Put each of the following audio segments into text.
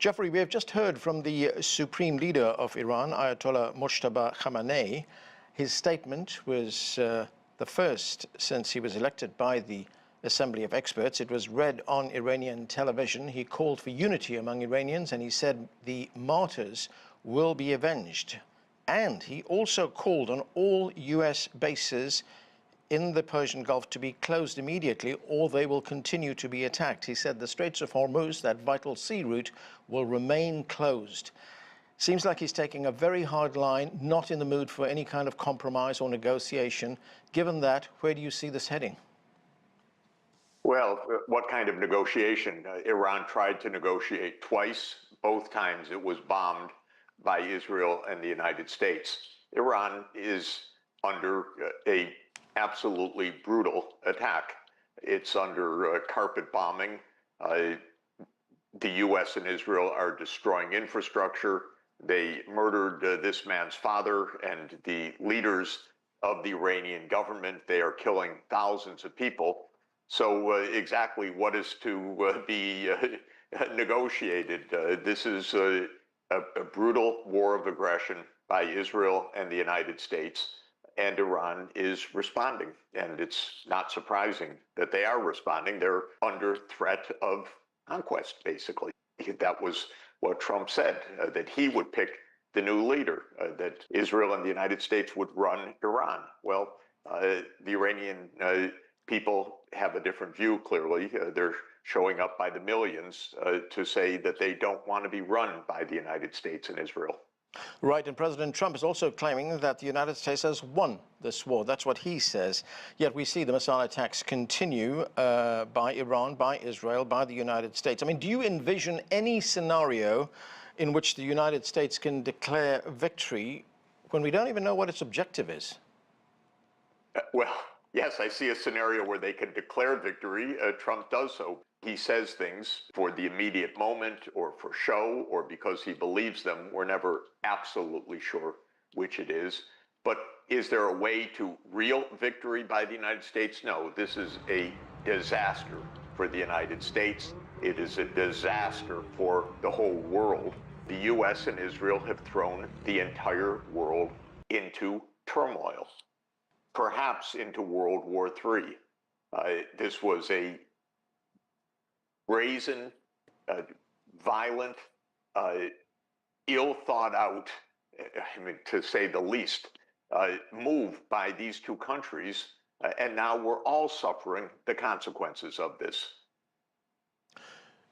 Jeffrey, we have just heard from the supreme leader of Iran, Ayatollah Mojtaba Khamenei. His statement was the first since he was elected by the Assembly of Experts. It was read on Iranian television. He called for unity among Iranians, and he said the martyrs will be avenged. And he also called on all U.S. bases in the Persian Gulf to be closed immediately, or they will continue to be attacked. He said the Straits of Hormuz, that vital sea route, will remain closed. Seems like he's taking a very hard line, not in the mood for any kind of compromise or negotiation. Given that, where do you see this heading? Well, what kind of negotiation? Iran tried to negotiate twice. Both times it was bombed by Israel and the United States. Iran is under a absolutely brutal attack. It's under carpet bombing. The U.S. and Israel are destroying infrastructure. They murdered this man's father and the leaders of the Iranian government. They are killing thousands of people. So exactly what is to be negotiated? This is a brutal war of aggression by Israel and the United States. And Iran is responding. And it's not surprising that they are responding. They're under threat of conquest, basically. That was what Trump said, that he would pick the new leader, that Israel and the United States would run Iran. Well, the Iranian people have a different view, clearly. They're showing up by the millions to say that they don't want to be run by the United States and Israel. Right, and President Trump is also claiming that the United States has won this war. That's what he says. Yet we see the missile attacks continue by Iran, by Israel, by the United States. I mean, do you envision any scenario in which the United States can declare victory when we don't even know what its objective is? Well, yes, I see a scenario where they can declare victory. Trump does so. He says things for the immediate moment or for show or because he believes them. We're never absolutely sure which it is. But is there a way to real victory by the United States? No, this is a disaster for the United States. It is a disaster for the whole world. The U.S. and Israel have thrown the entire world into turmoil, perhaps into World War III. This was a brazen, violent, ill thought out, I mean, to say the least, move by these two countries. And now we're all suffering the consequences of this.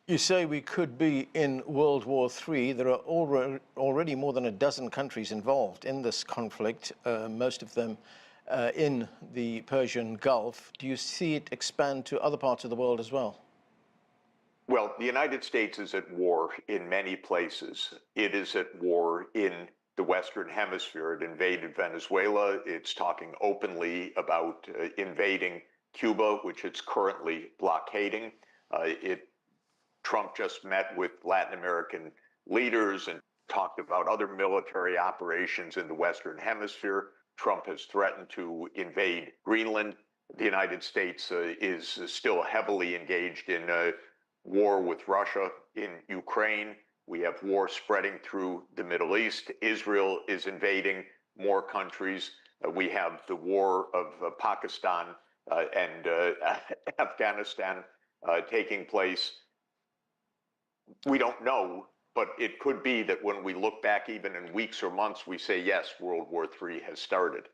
You say we could be in World War III. There are already more than a dozen countries involved in this conflict, most of them in the Persian Gulf. Do you see it expand to other parts of the world as well? Well, the United States is at war in many places. It is at war in the Western Hemisphere. It invaded Venezuela. It's talking openly about invading Cuba, which it's currently blockading. Trump just met with Latin American leaders and talked about other military operations in the Western Hemisphere. Trump has threatened to invade Greenland. The United States is still heavily engaged in war with Russia in Ukraine. We have war spreading through the Middle East. Israel is invading more countries. We have the war of Pakistan and Afghanistan taking place. We don't know, but it could be that when we look back even in weeks or months, we say, yes, World War III has started.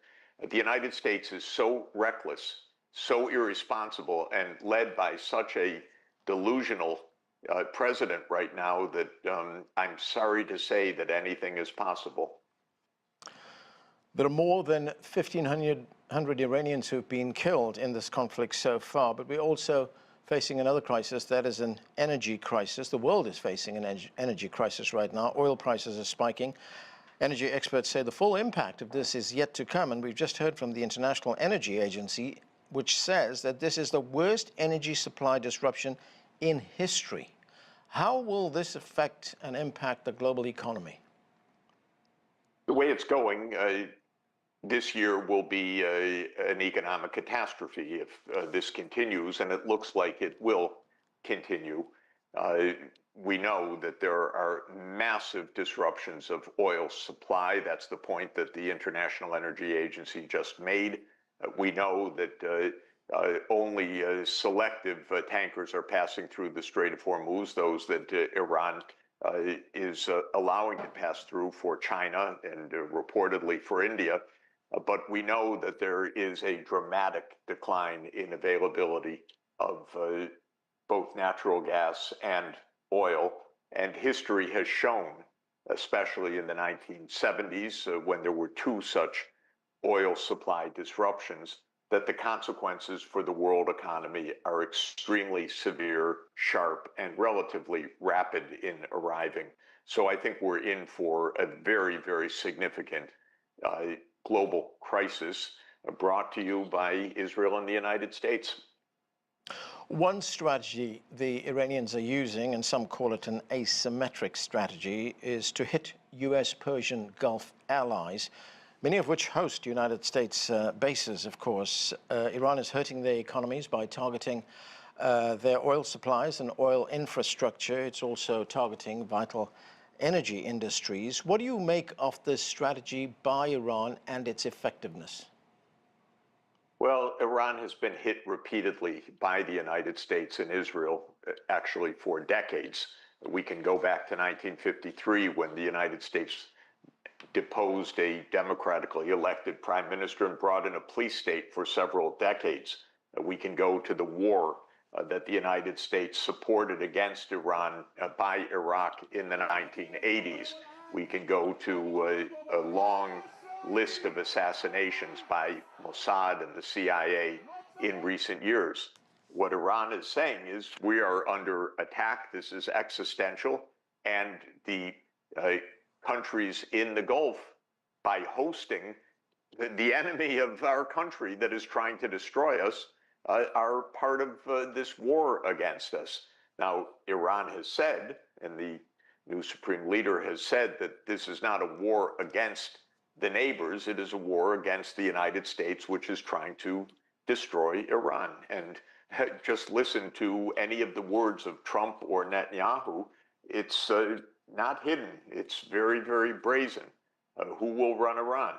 The United States is so reckless, so irresponsible, and led by such a delusional president right now that I'm sorry to say that anything is possible. There are more than 1,500 Iranians who've been killed in this conflict so far, but we're also facing another crisis, that is an energy crisis. The world is facing an energy crisis right now. Oil prices are spiking. Energy experts say the full impact of this is yet to come, and we've just heard from the International Energy Agency, which says that this is the worst energy supply disruption in history. How will this affect and impact the global economy? The way it's going, this year will be an economic catastrophe if this continues, and it looks like it will continue. We know that there are massive disruptions of oil supply. That's the point that the International Energy Agency just made. We know that only selective tankers are passing through the Strait of Hormuz, those that Iran is allowing to pass through for China and reportedly for India. But we know that there is a dramatic decline in availability of both natural gas and oil. And history has shown, especially in the 1970s, when there were two such oil supply disruptions, that the consequences for the world economy are extremely severe, sharp, and relatively rapid in arriving. So I think we're in for a very, very significant global crisis brought to you by Israel and the United States. One strategy the Iranians are using, and some call it an asymmetric strategy, is to hit US Persian Gulf allies, many of which host United States bases, of course. Iran is hurting their economies by targeting their oil supplies and oil infrastructure. It's also targeting vital energy industries. What do you make of this strategy by Iran and its effectiveness? Well, Iran has been hit repeatedly by the United States and Israel, actually for decades. We can go back to 1953 when the United States deposed a democratically elected prime minister and brought in a police state for several decades. We can go to the war that the United States supported against Iran by Iraq in the 1980s. We can go to a long list of assassinations by Mossad and the CIA in recent years. What Iran is saying is we are under attack. This is existential. And the countries in the Gulf, by hosting the enemy of our country that is trying to destroy us, are part of this war against us. Now, Iran has said, and the new supreme leader has said, that this is not a war against the neighbors. It is a war against the United States, which is trying to destroy Iran. And just listen to any of the words of Trump or Netanyahu. It's not hidden. It's very, very brazen. Who will run Iran?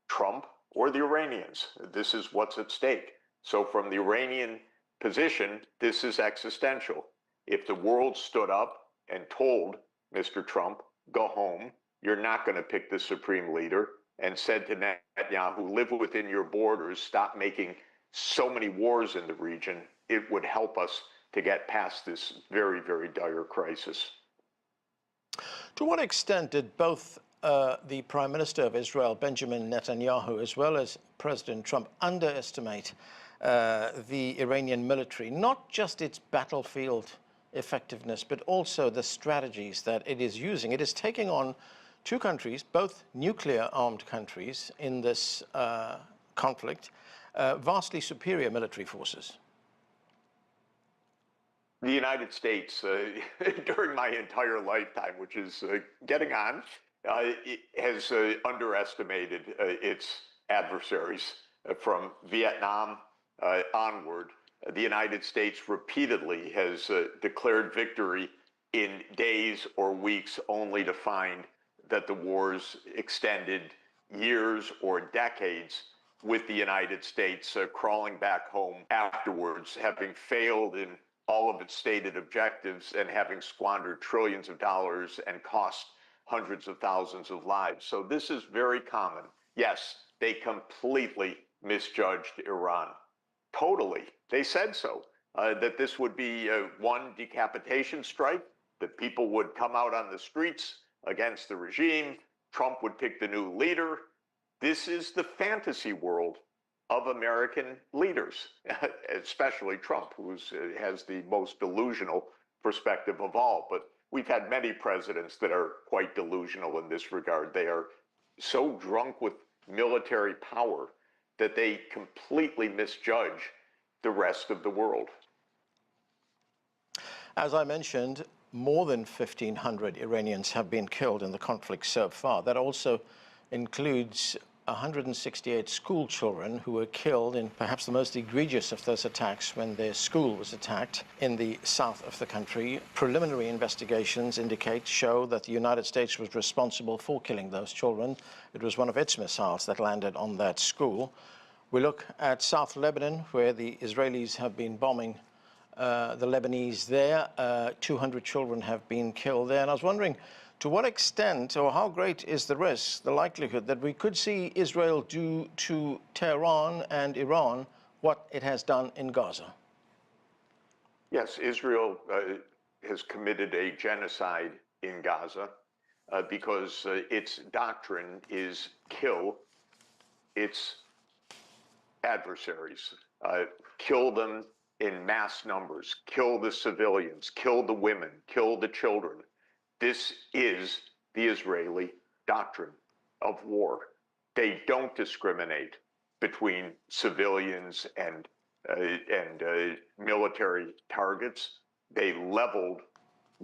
Trump or the Iranians? This is what's at stake. So from the Iranian position, this is existential. If the world stood up and told Mr. Trump, go home, you're not going to pick the supreme leader, and said to Netanyahu, live within your borders, stop making so many wars in the region, it would help us to get past this very, very dire crisis. To what extent did both the Prime Minister of Israel, Benjamin Netanyahu, as well as President Trump underestimate the Iranian military, not just its battlefield effectiveness, but also the strategies that it is using? It is taking on two countries, both nuclear-armed countries in this conflict, vastly superior military forces. The United States, during my entire lifetime, which is getting on, has underestimated its adversaries. From Vietnam onward, the United States repeatedly has declared victory in days or weeks, only to find that the wars extended years or decades, with the United States crawling back home afterwards, having failed in all of its stated objectives and having squandered trillions of dollars and cost hundreds of thousands of lives. So this is very common. Yes, they completely misjudged Iran. Totally. They said so, that this would be one decapitation strike, that people would come out on the streets against the regime, Trump would pick the new leader. This is the fantasy world of American leaders, especially Trump, who has the most delusional perspective of all. But we've had many presidents that are quite delusional in this regard. They are so drunk with military power that they completely misjudge the rest of the world. As I mentioned, more than 1,500 Iranians have been killed in the conflict so far. That also includes 168 school children who were killed in perhaps the most egregious of those attacks when their school was attacked in the south of the country. Preliminary investigations show that the United States was responsible for killing those children. It was one of its missiles that landed on that school. We look at South Lebanon, where the Israelis have been bombing the Lebanese there. 200 children have been killed there. And I was wondering, to what extent or how great is the risk, the likelihood that we could see Israel do to Tehran and Iran what it has done in Gaza? Yes, Israel has committed a genocide in Gaza because its doctrine is kill its adversaries, kill them in mass numbers, kill the civilians, kill the women, kill the children. This is the Israeli doctrine of war. They don't discriminate between civilians and military targets. They leveled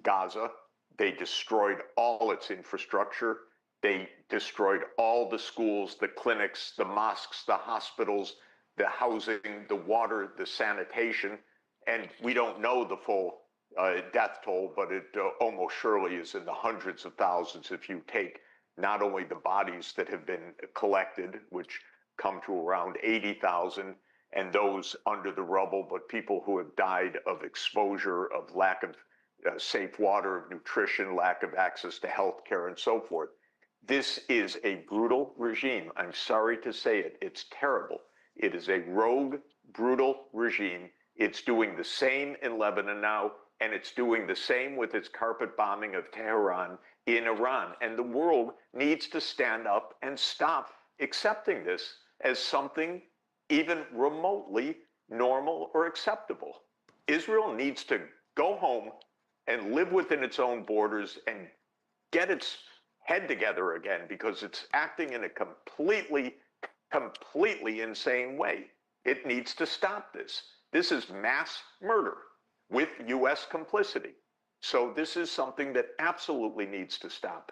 Gaza. They destroyed all its infrastructure. They destroyed all the schools, the clinics, the mosques, the hospitals, the housing, the water, the sanitation. And we don't know the full death toll, but it almost surely is in the hundreds of thousands if you take not only the bodies that have been collected, which come to around 80,000, and those under the rubble, but people who have died of exposure, of lack of safe water, of nutrition, lack of access to health care, and so forth. This is a brutal regime. I'm sorry to say it. It's terrible. It is a rogue, brutal regime. It's doing the same in Lebanon now, and it's doing the same with its carpet bombing of Tehran in Iran. And the world needs to stand up and stop accepting this as something even remotely normal or acceptable. Israel needs to go home and live within its own borders and get its head together again, because it's acting in a completely insane way. It needs to stop this. This is mass murder with U.S. complicity. So this is something that absolutely needs to stop.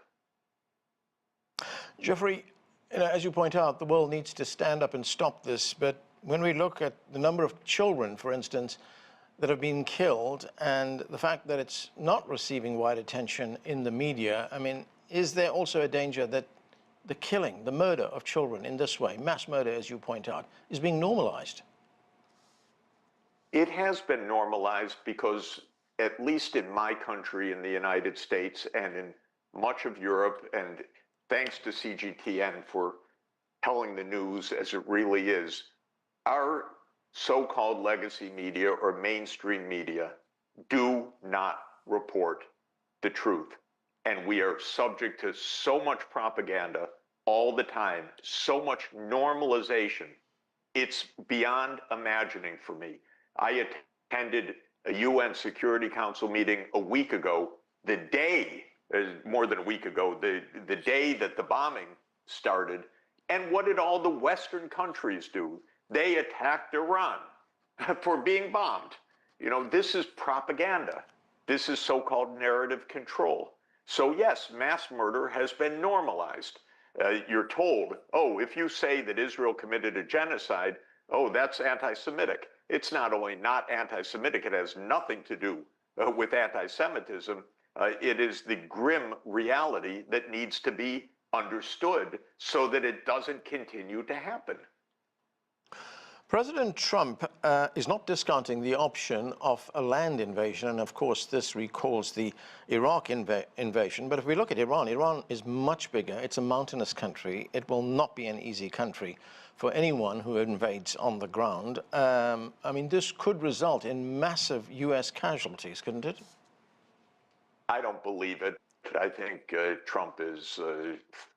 Jeffrey, as you point out, the world needs to stand up and stop this. But when we look at the number of children, for instance, that have been killed and the fact that it's not receiving wide attention in the media, I mean, is there also a danger that the killing, the murder of children in this way, mass murder, as you point out, is being normalized? It has been normalized because, at least in my country, in the United States, and in much of Europe, and thanks to CGTN for telling the news as it really is, our so-called legacy media or mainstream media do not report the truth. And we are subject to so much propaganda all the time, so much normalization. It's beyond imagining for me. I attended a UN Security Council meeting a week ago, the day, more than a week ago, the day that the bombing started. And what did all the Western countries do? They attacked Iran for being bombed. You know, this is propaganda. This is so-called narrative control. So yes, mass murder has been normalized. You're told, oh, if you say that Israel committed a genocide, oh, that's anti-Semitic. It's not only not anti-Semitic, it has nothing to do with anti-Semitism. It is the grim reality that needs to be understood so that it doesn't continue to happen. President Trump is not discounting the option of a land invasion, and of course this recalls the Iraq invasion. But if we look at Iran, Iran is much bigger. It's a mountainous country. It will not be an easy country for anyone who invades on the ground. I mean, this could result in massive U.S. casualties, couldn't it? I don't believe it. I think Trump is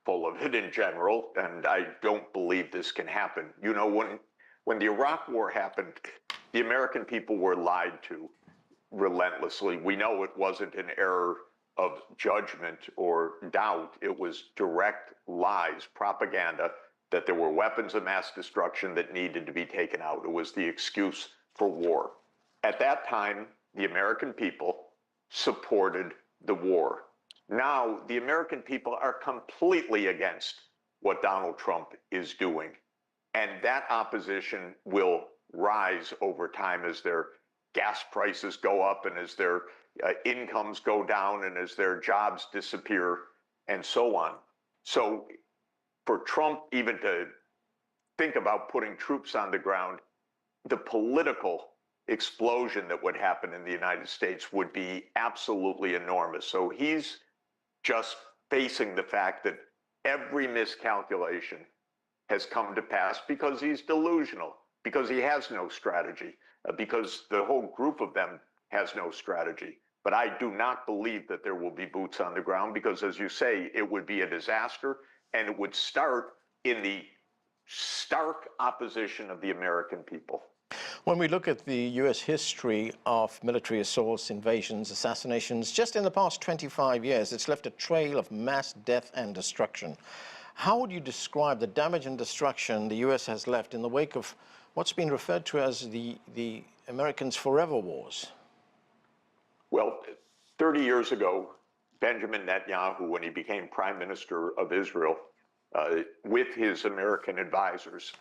full of it in general, and I don't believe this can happen. You know, when the Iraq War happened, the American people were lied to relentlessly. We know it wasn't an error of judgment or doubt. It was direct lies, propaganda, that there were weapons of mass destruction that needed to be taken out. It was the excuse for war. At that time, the American people supported the war. Now, the American people are completely against what Donald Trump is doing. And that opposition will rise over time as their gas prices go up and as their incomes go down and as their jobs disappear and so on. So for Trump even to think about putting troops on the ground, the political explosion that would happen in the United States would be absolutely enormous. So he's just facing the fact that every miscalculation has come to pass because he's delusional, because he has no strategy, because the whole group of them has no strategy. But I do not believe that there will be boots on the ground because, as you say, it would be a disaster, and it would start in the stark opposition of the American people. When we look at the U.S. history of military assaults, invasions, assassinations, just in the past 25 years, it's left a trail of mass death and destruction. How would you describe the damage and destruction the U.S. has left in the wake of what's been referred to as the Americans' forever wars? Well, 30 years ago, Benjamin Netanyahu, when he became prime minister of Israel, with his American advisors,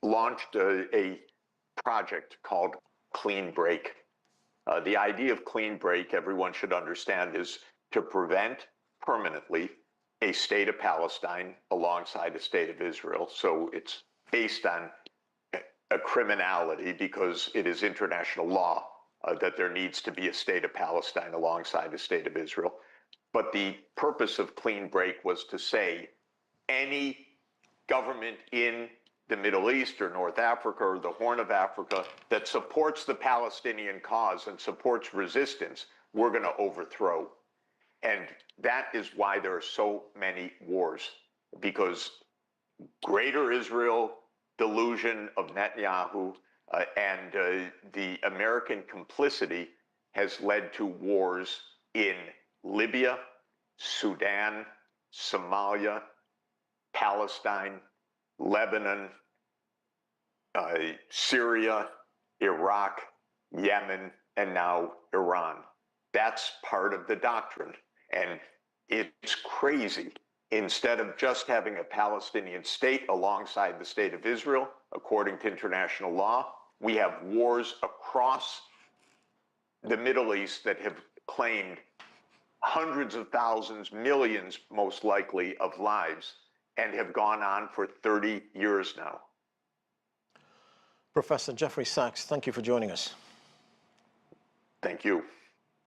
launched a project called Clean Break. The idea of Clean Break, everyone should understand, is to prevent permanently a state of Palestine alongside a state of Israel. So it's based on a criminality because it is international law that there needs to be a state of Palestine alongside a state of Israel. But the purpose of Clean Break was to say any government in the Middle East or North Africa or the Horn of Africa that supports the Palestinian cause and supports resistance, we're going to overthrow. And that is why there are so many wars, because Greater Israel delusion of Netanyahu and the American complicity has led to wars in Libya, Sudan, Somalia, Palestine, Lebanon, Syria, Iraq, Yemen, and now Iran. That's part of the doctrine. And it's crazy. Instead of just having a Palestinian state alongside the state of Israel, according to international law, we have wars across the Middle East that have claimed hundreds of thousands, millions most likely, of lives and have gone on for 30 years now. Professor Jeffrey Sachs, thank you for joining us. Thank you.